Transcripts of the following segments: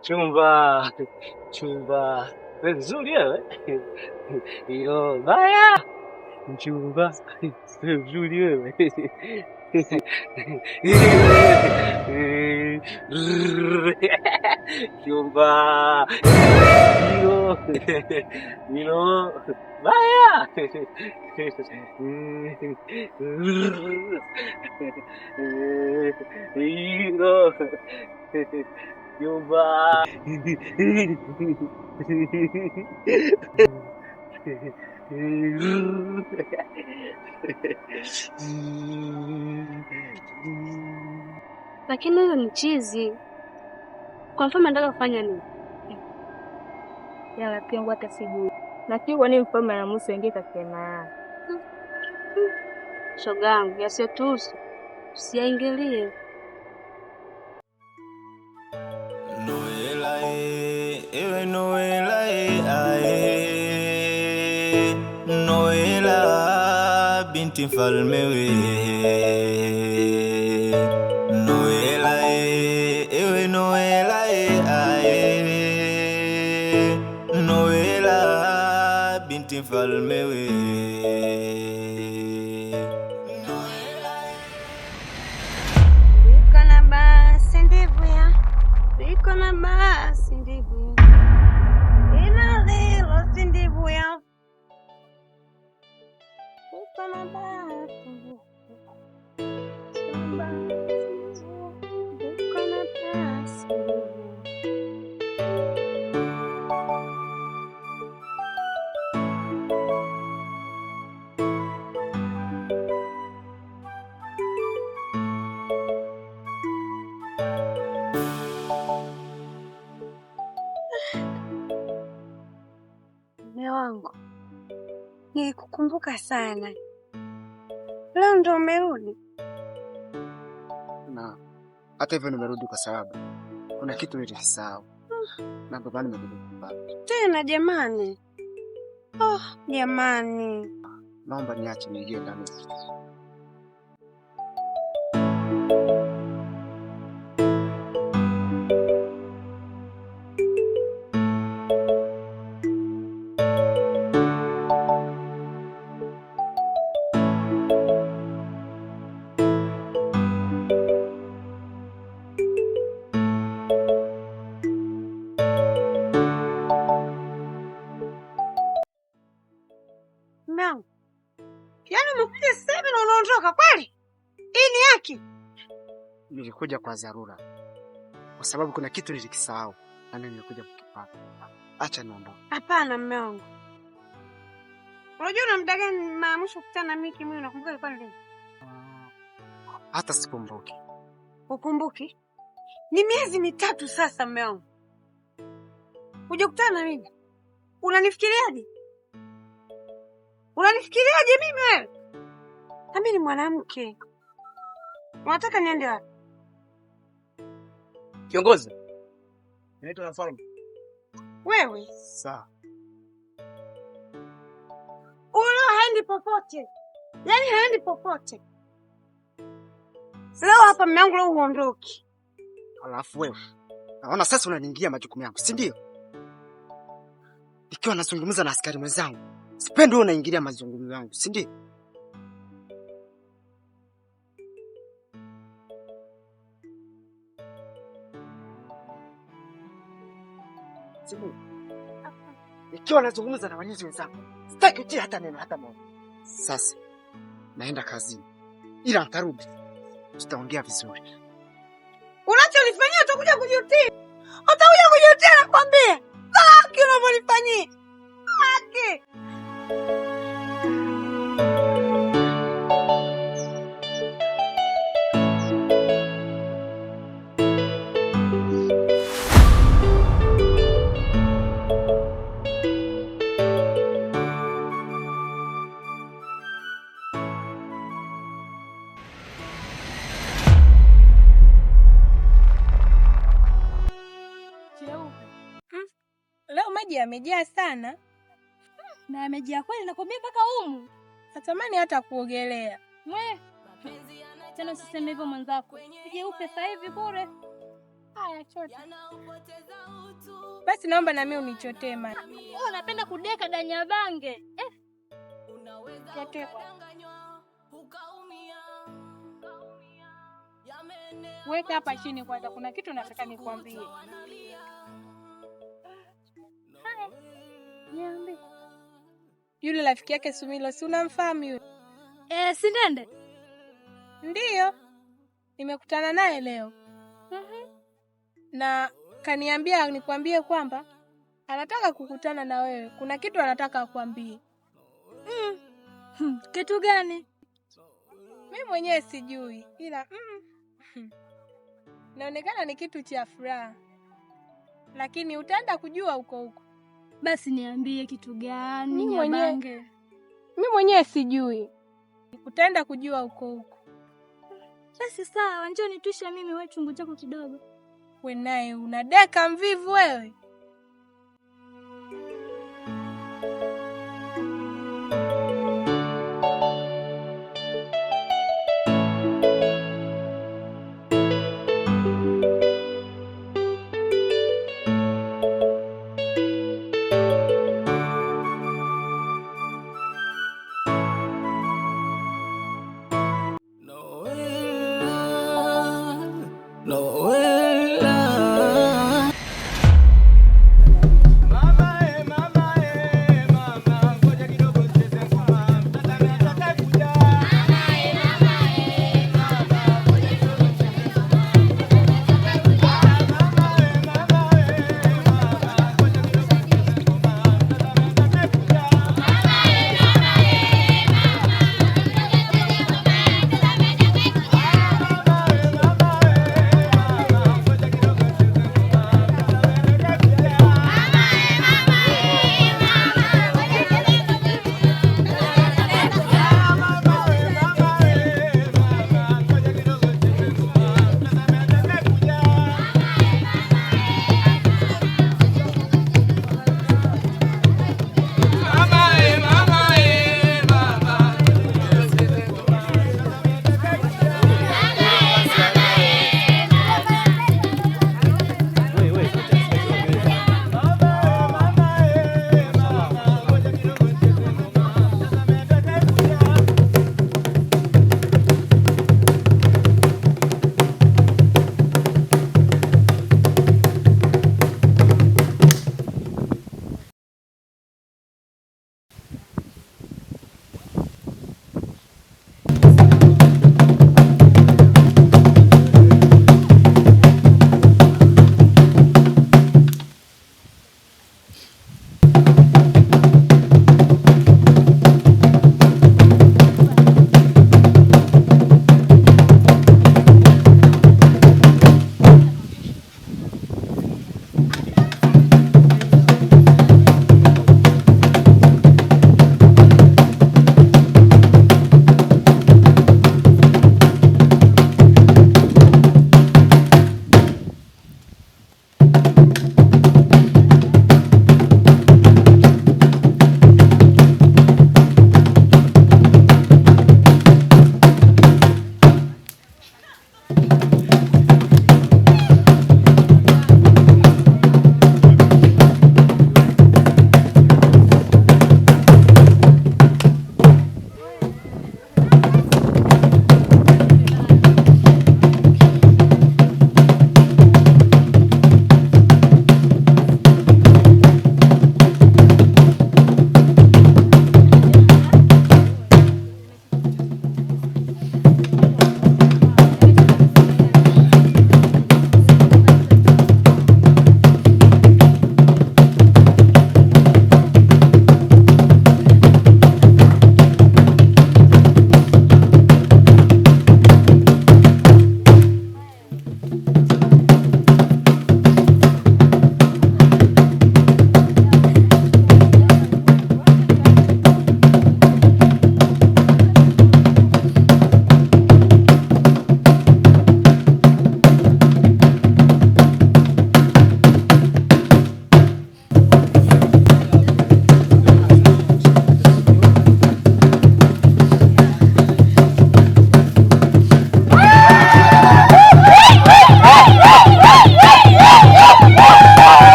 Chumba. Wewe nzuri wewe. Hilo baya. Chumba. Wewe nzuri wewe. Chumba. Hilo baya. Hilo Yumba. Lakini huyo ni chizi. Kwa mfano nataka kufanya nini? Ya pia ngwata sijui. Na kiwa ni mfano na Musa ingie kakena. Shogangu, yasiyotuhusu. Usiyaingilie. Noela ewe Noela ae Noela binti mfalme we Noela ewe Noela ae Noela binti mfalme we Kuna basi ndivyo. Ina lilo ndivyo ya. Kuna basi. Kuna basi. Wangu. Nilikukumbuka sana. Leo ndo umerudi. Na hata hivyo nimerudi kwa sababu kuna kitu nilisahau. Na baba nimerudi kupata. Tena jamani. Oh, jamani. Naomba niache niingie ndani. Yaani umekuja sasa na unaondoka kweli? Hii ni haki? Nilikuja kwa dharura. Kwa sababu kuna kitu nilikisahau na mimi nimekuja kukipata. Acha niondoke. Hapana mume wangu. Unajua una muda gani maamusho kukutana na mimi kimwili unakumbuka ilikuwa ni lini? Hata sikumbuki. Ukumbuki? Ni miezi mitatu sasa mume wangu. Hujakutana na mimi. Unanifikiriaje? Unanifikiriaje mimi wewe? Mimi ni mwanamke. Unataka niende wapi? Kiongozi. Naitwa Mfalme. Wewe? Sawa. Ulo haendi popote. Yaani haendi popote. Leo hapa mume wangu leo uondoki. Alafu wewe. Naona sasa unaniingia majukumu yangu, si ndio? Ikiwa nazungumza na askari mwenzangu, sipendi wewe unaingilia mazungumzo yangu, si ndio? Simu. Ikiwa nazungumza na walinzi wenzangu, sitaki utie hata neno hata moja. Sasa naenda kazini. Ila nitarudi. Tutaongea vizuri. Unachonifanyia utakuja kujutia. Utakuja kujutia nakwambia. Haki unavyonifanyia. Haki. Leo maji yamejaa sana. Na yamejaa kweli nakwambia mpaka humu. Natamani hata kuogelea. Tena usiseme hivyo mwenzako. Uje upe sasa hivi bure. Haya, chota. Basi naomba na mimi unichotee maji. Oh, napenda kudeka danyabange. Chotee. Weka hapa chini kwanza, kuna kitu nataka nikwambie. Niambie. Yule rafiki yake Sumilo, si unamfahamu yule? Si Ndende? Ndiyo. Nimekutana naye leo. Na kaniambia nikwambie kwamba anataka kukutana na wewe. Kuna kitu anataka akwambie. Kitu gani? Mimi mwenyewe sijui, ila naonekana ni kitu cha furaha. Lakini utaenda kujua huko. Basi niambie kitu gani? Mimi mwenyewe sijui. Utaenda kujua huko. Basi sawa, njoo nitushe mimi wewe chungu chako kidogo. Wewe naye unadeka mvivu wewe.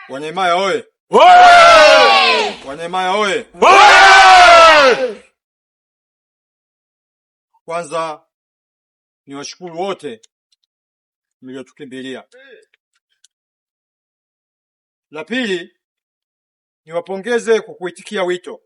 Wanyemaya oye! Wanyemaya oye! Kwanza niwashukuru wote mliotukimbilia. La pili, niwapongeze kwa kuitikia wito.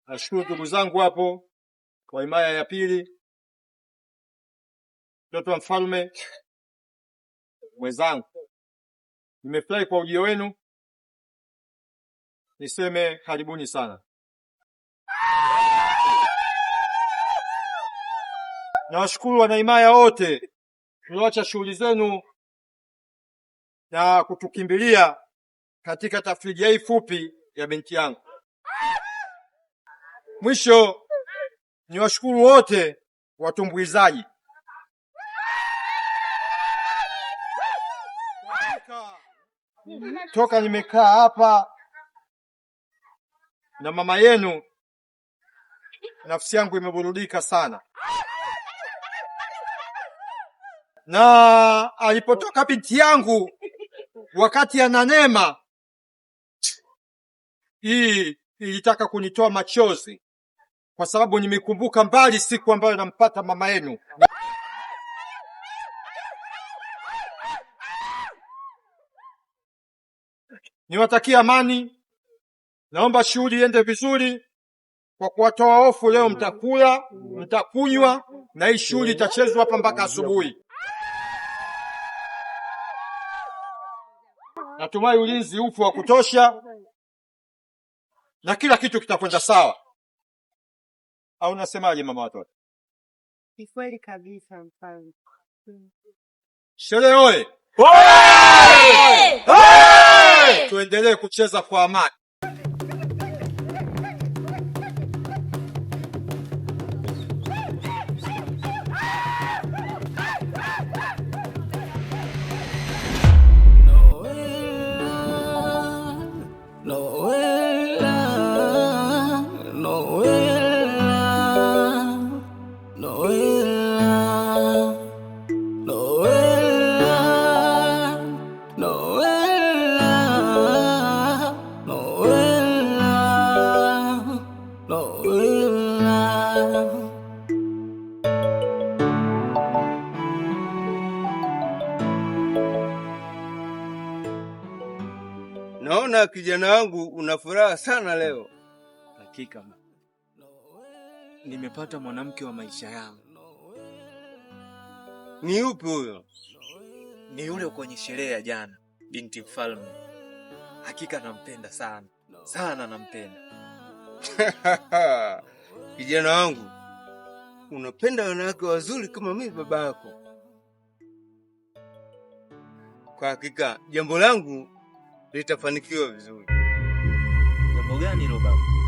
Nashukuru ndugu zangu hapo kwa himaya ya pili, mtoto wa mfalme mwenzangu. Nimefurahi kwa ujio wenu. Niseme karibuni sana. Nawashukuru wanahimaya wote mlioacha shughuli zenu na kutukimbilia katika tafrija hii fupi ya binti yangu. Mwisho, niwashukuru wote watumbuizaji. Toka nimekaa hapa na mama yenu, nafsi yangu imeburudika sana. Na alipotoka binti yangu wakati ananema, hii ilitaka kunitoa machozi, kwa sababu nimekumbuka mbali siku ambayo nampata mama yenu. Niwatakia amani. Naomba shughuli iende vizuri. Kwa kuwatoa hofu, leo mtakula, mtakunywa, na hii shughuli itachezwa hapa mpaka asubuhi. Natumai ulinzi upo wa kutosha na kila kitu kitakwenda sawa. Au unasemaje mama watoto? Ni kweli kabisa mfalme. Sherehe oye! Tuendelee kucheza kwa amani. Naona kijana wangu una furaha sana leo. Hakika nimepata mwanamke wa maisha yangu. Ni yupi huyo? Ni yule kwenye sherehe ya jana, binti mfalme. Hakika nampenda sana. Sana nampenda. Kijana wangu, unapenda wanawake wazuri kama mimi baba yako. Kwa hakika jambo langu litafanikiwa vizuri. Jambo gani hilo baba?